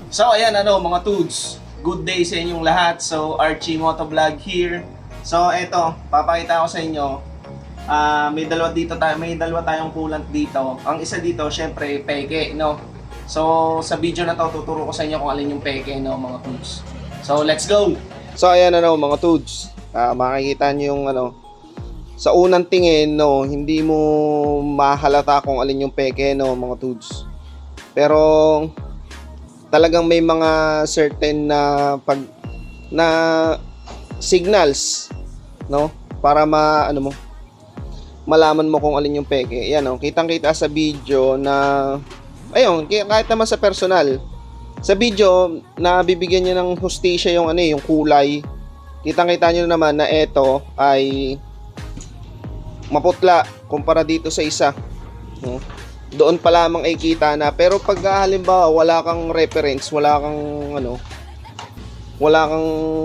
So ayan mga tudes, good day sa inyong lahat. So Archie Motovlog here. So eto, papakita ko sa inyo. May dalawa tayong coolant dito. Ang isa dito, syempre peke, no. So sa video na to tuturo ko sa inyo kung alin yung peke, no, mga tudes. So let's go. So ayan mga tudes. Makikita niyo yung sa unang tingin, no, hindi mo mahalata kung alin yung peke, no, mga tudes. Pero talagang may mga certain na signals, no, para malaman mo kung alin yung peke. Yan, kitang-kita sa video na ayun, kahit naman sa personal. Sa video na bibigyan niya ng hustisya yung yung kulay. Kitang-kita niyo naman na ito ay maputla kumpara dito sa isa, no? Doon pa lamang ay kita na, pero pag halimbawa wala kang reference, wala kang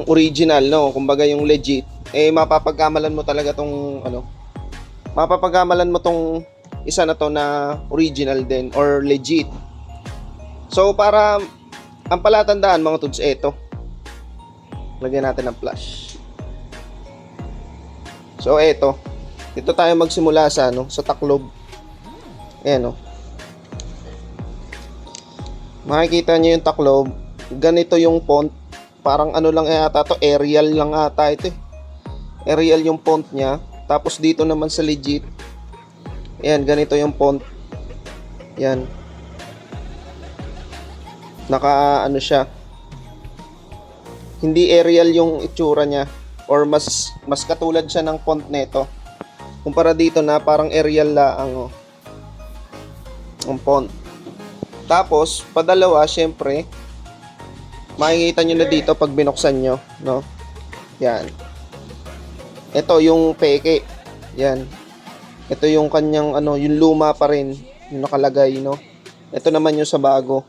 original, no, kumbaga yung legit, mapapagkamalan mo talaga tong mapapagkamalan mo tong isa na to na original din or legit. So para ang palatandaan mga tuds, ito lagyan natin ng flash. So dito tayo magsimula sa sa taklob. Ayan, makikita nyo yung taklob. Ganito yung font. Parang lang yata to, Arial lang ata ito eh. Arial yung font nya. Tapos dito naman sa legit, ayan, ganito yung font. Yan, naka siya, hindi Arial yung itsura nya, or mas katulad siya ng font nito kumpara dito na parang Arial lang ang font. Tapos padalawa, syempre makikita nyo na dito pag binuksan nyo, no? Yan, ito yung peke. Yan, ito yung kanyang yung luma pa rin yung nakalagay, no? Ito naman yung sa bago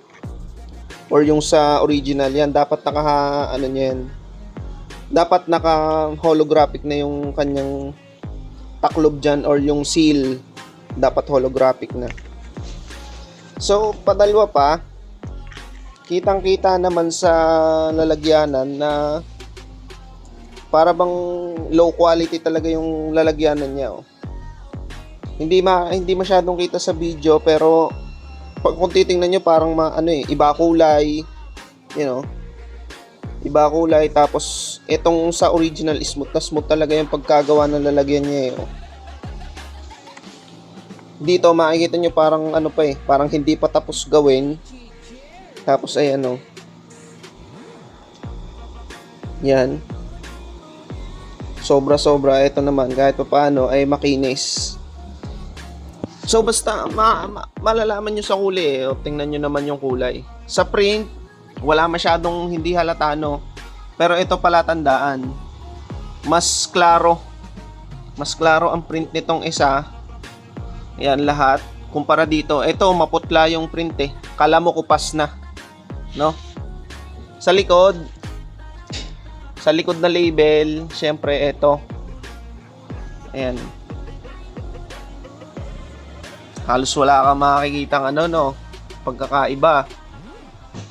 or yung sa original. Yan, dapat yan, dapat naka holographic na yung kanyang taklob dyan, or yung seal dapat holographic na. So padalwa pa, kitang-kita naman sa lalagyanan na para bang low quality talaga yung lalagyanan niya, Hindi masyadong kita sa video, pero kung titingnan nyo parang iba kulay, iba kulay. Tapos itong sa original, smooth na smooth talaga yung pagkagawa ng lalagyan niya, Dito makikita nyo parang parang hindi pa tapos gawin. Tapos ayan, yan, sobra ito naman kahit pa paano ay makinis. So basta malalaman nyo sa kulay, tingnan nyo naman yung kulay. Sa print wala masyadong, hindi halata, pero ito palatandaan, mas klaro ang print nitong isa. Ayan, lahat kumpara dito, ito maputla yung print kala mo kupas na, no? Sa likod na label, syempre ito, ayan, halos wala kang makikitang pagkakaiba.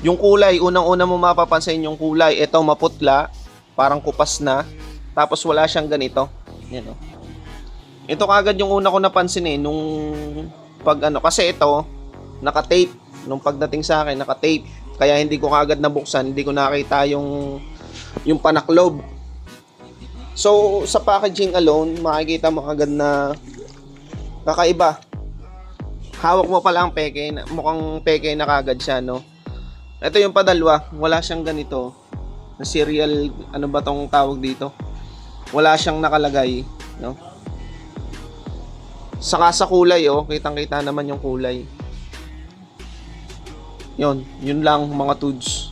Yung kulay, unang-una mo mapapansin yung kulay, ito maputla, parang kupas na, tapos wala siyang ganito. Yan, ito kagad yung una ko napansin nung kasi ito naka-tape. Nung pagdating sa akin, naka-tape, kaya hindi ko kagad nabuksan, hindi ko nakita yung panaklob. So sa packaging alone, makikita mo agad na kakaiba. Hawak mo pa lang peke, mukhang peke na kagad siya, Ito yung padalwa, wala siyang ganito na serial, ba tong tawag dito, wala siyang nakalagay, Saka sa kulay, kitang-kita naman yung kulay. Yun lang mga tudes.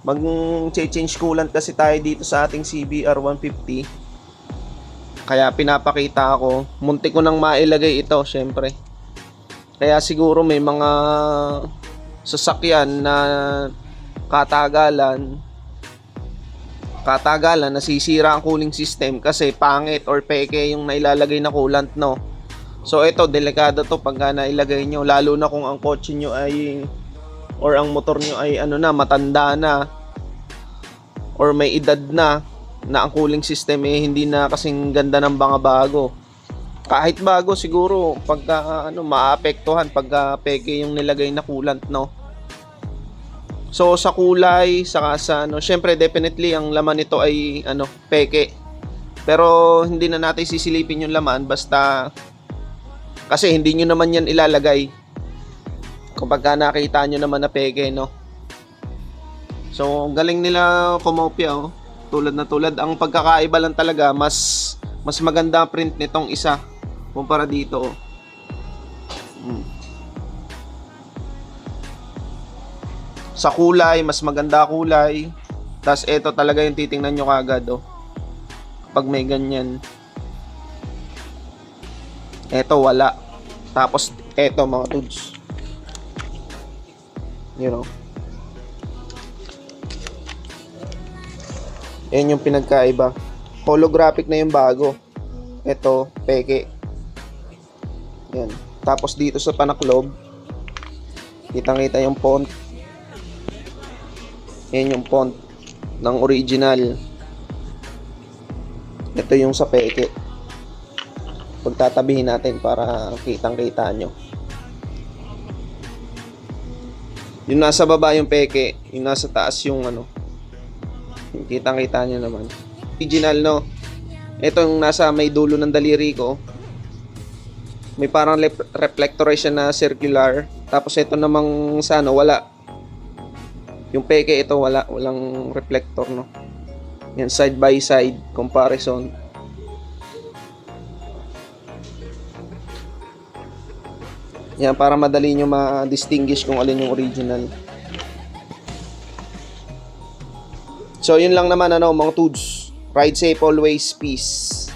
Mag-change coolant kasi tayo dito sa ating CBR 150. Kaya pinapakita ako. Muntik ko nang mailagay ito, syempre. Kaya siguro may mga sasakyan na katagalan nasisira ang cooling system kasi pangit or peke yung nailalagay na coolant, So ito, delikado to pagka nailagay nyo, lalo na kung ang kotse nyo ay or ang motor nyo ay ano na, matanda na, or may edad na ang cooling system hindi na kasing ganda ng mga bago. Kahit bago siguro pagka maapektuhan pagka peke yung nilagay na coolant, no. So sa kulay, saka sa syempre definitely ang laman nito ay peke. Pero hindi na natin sisilipin yung laman basta kasi hindi nyo naman yan ilalagay kapag nakita nyo naman na peke, no. So galing nila kumopya, oh. Tulad ang pagkakaiba lang talaga, mas maganda ang print nitong isa kumpara dito, oh. Sa kulay, mas maganda kulay. Tapos ito talaga yung titingnan nyo kagad, oh. Pag may ganyan. Ito wala. Tapos ito mga dudes, you know, yan yung pinagkaiba. Holographic na yung bago. Ito peke. Yan. Tapos dito sa panaklob, kitang-kita yung font. Yan yung font ng original. Ito yung sa peke. Pagtatabihin natin para kitang-kita nyo. Yung nasa baba yung peke, yung nasa taas yung yung kitang-kita nyo naman. Original, no? Ito yung nasa may dulo ng daliri ko. May parang reflectorization na circular. Tapos ito namang sa wala. Yung peke ito walang reflector, no. Yan, side by side comparison. Yan, para madali nyo ma-distinguish kung alin yung original. So yun lang naman mga dudes. Ride safe always, peace.